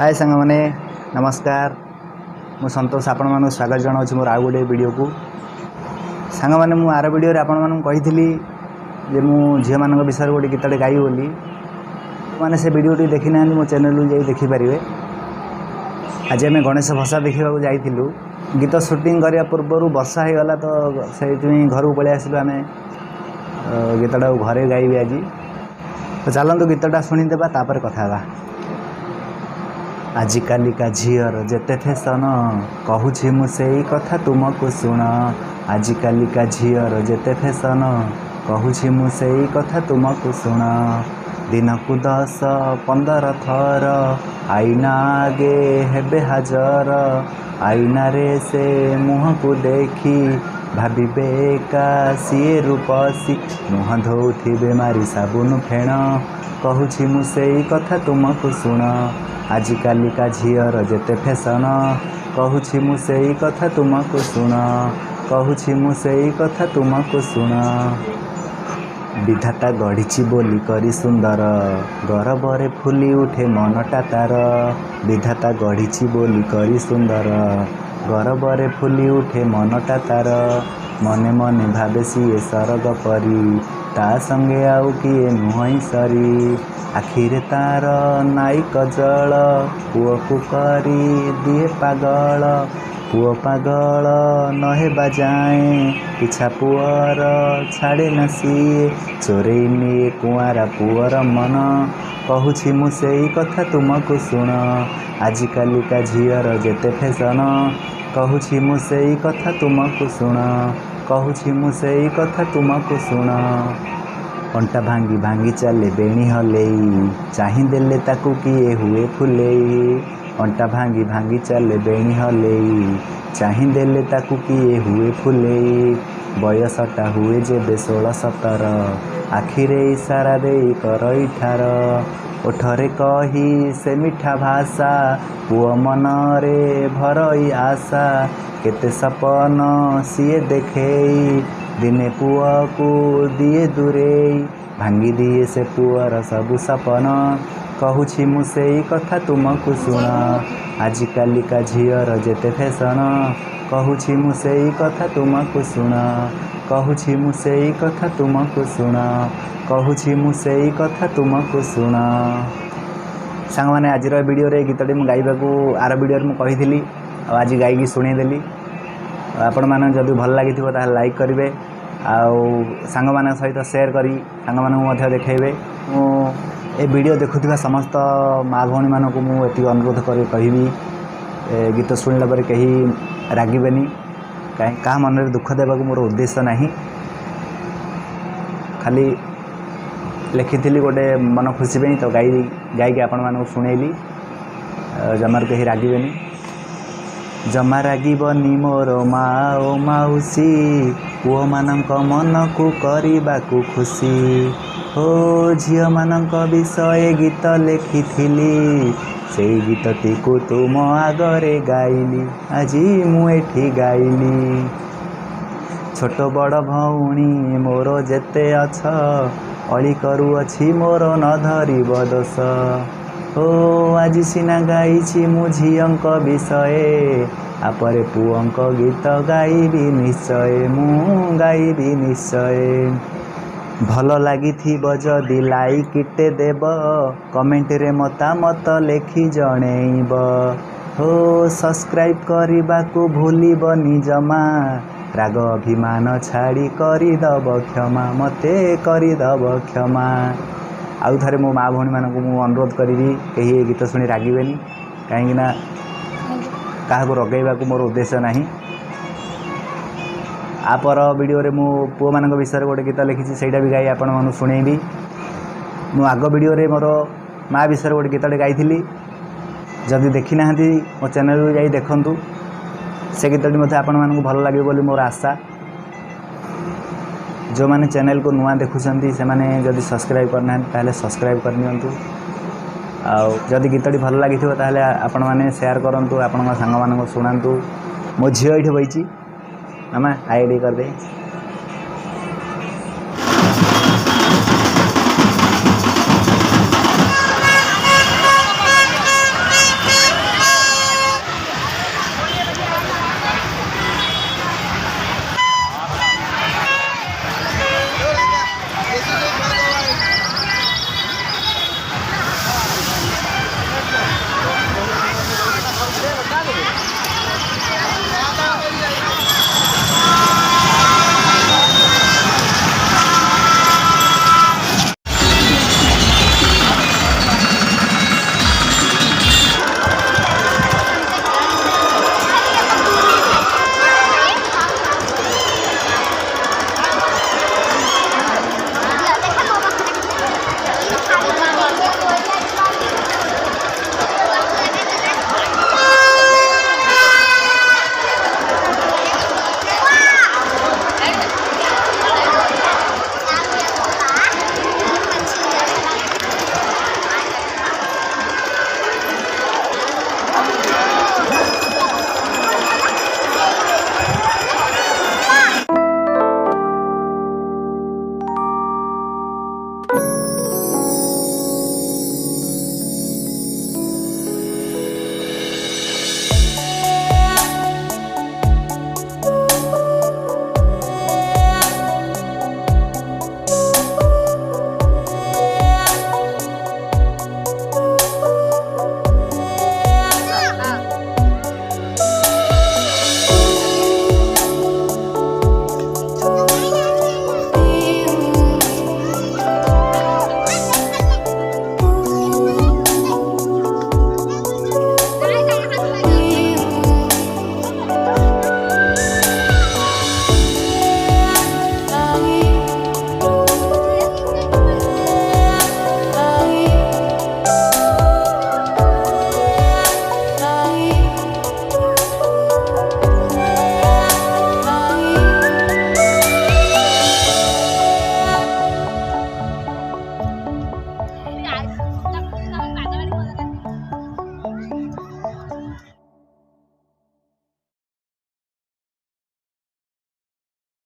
हाय सांग मैंने नमस्कार मु संतोष आपण मानक स्वागत जनाऊँ मोर आउ गोटे वीडियो को सांग मैंने मु आर वीडियो आपण मानक कही जे मु झील मान विषय गोटे गीतटे गाई बोली मैंने से वीडियो देखी ना मो चैनल जाई देखिपारे। आज आम गणेश भसा देखा जाइलु गीत शूटिंग करने पूर्व वर्षा हो गला तो से घर को पलि आसलु आम गीतटा घरे गाइबी आज तो चलतु गीतटा शुणीदेवा तापर कथा। आजिकालिका झीर जेते फैशन कहूँ मु से कथा तुमको शुण। आजिकालिका झीर जेते फैशन कहूँ मु से कथा तुमको शुण। दिन को 10-15 थर आईना आगे हेबे हाजर। आईना रे से मुह को देखी भाविबे का सीए रूपसी। मुह धोउथिबे मारी साबुन फेण कहूँ मु से कथा तुमको शुण। आजिकालिका झीर जेते फैशन कहूँ मु से कथा तुमको शुण। कहूँ मु से कथा तुमको शुण। विधाता गढ़ी बोली करी सुंदर गरबरे फुली उठे मनटा तार। विधाता गढ़ी बोली करी सुंदर गरबरे फुली उठे मनटा तार। मने मने भावे सीए सरग परी ता संगे आउ किए नुहई सरी। आखिरे तार नाई कजल पुओ को करी दिए पागल। पुओ पागल नहे बाजाए पिछा पुअर छाड़े न सीए। चोरई निए कुआरा पुअर मन कहूँ मु से कथा तुमको शुण। आजिकालिका झीर जेते फैशन कहूँ मु से कथा तुमको शुण। कहूँ मु से कथा तुमको शुण। अंटा भांगी भांगी चले बेणी हलेई चाही देले ताकू किए हुए फुलेई। अंटा भांगी भांगी चले बेणी हलेई चाही देले ताकू किए हुए फुलेई। बयसटा हुए जेबे 16-17 आखिरे इशारा दे कर इठार। ओठरे कही से मिठा भाषा पुओ मनरे भरई आशा। केते सपन सीए देखेई दिने पुआ को दिए दूरे भांगी दिए से पुअर सबु सपन कहूँ मु से कथा तुमको शुण। आजिकालिका झीर जेते फैशन कहूँ मु से कथा तुमको शुण। कहूँ मु से कथा तुमको शुण। कहूँ मु से कथा तुमको शुण। सांग मैंने आज वीडियो रे गीतटी मु गाइबा को आर वीडियो मु कही आज गायकी शुणेदेली। आपण मैंने जदि भल लगी ताल लाइक करेंगे आउ सांग मान सहित शेयर करी सांग मानू देखेबे। ए वीडियो देखुवा समस्त माँ भौणी मानक मुझे अनुरोध कर कहि गीत शुणिला पर कहीं रागबेनी कहीं क्या मन में दुख देवा मोर उद्देश्य नहीं। खाली लिखी गोटे मन खुशी पे तो गायकी आपण मानक शुणेली जमार कहीं रागबेनी। जमा रागबनी मोर माँ ओ माउसी पुओ मानक मन को करने को खुशी। हो झील मानक विषय गीत लिखी से गीतटी को तुम आगरे गाइली आज मुझे गाइली। छोट बड़ भौणी मोर जेते अछ अली करुअछि मोर न धरिब दोष। हो आज सिना गाइछि मु झीअंक विषय आपरे पुअंक गीत गाइबी निश्चय मु गाइबी निश्चय। भल लगी जदि लाइकटे देब कमेंट रे मतामत लेखि जणेब। हो सब्सक्राइब करने को भूलबनी जमा राग अभिमान छाड़ी करदब क्षमा मते करदब क्षमा। आउ थे मो माँ भौणी मानक अनुरोध करी कहीं गीत शुणी रागबेनी कहीं क्या रगेबा मोर उद्देश्य नहीं। आपर वीडियो रे मु पुओ मान विषय गोटे गीत लिखी से भी गाई आपण मानू शुणेबी। मु आग वीडियो रे मोर माँ विषय गोटे गीतटे गाई जदि देखी ना मो चैनल जाई देखंतु से गीतटी मते आपण मानू भल लगे बोली मोर आशा। जो माने चैनल को नुआ देखुंती से माने जदि सब्सक्राइब करना ताले सब्सक्राइब करनियंतु। आउ जदि गीतटी भल लगी ताले आपण माने शेयर करंतु आपण सांग मानक शुणांतु। मो झील ये बईची मामा आईडी कर दे।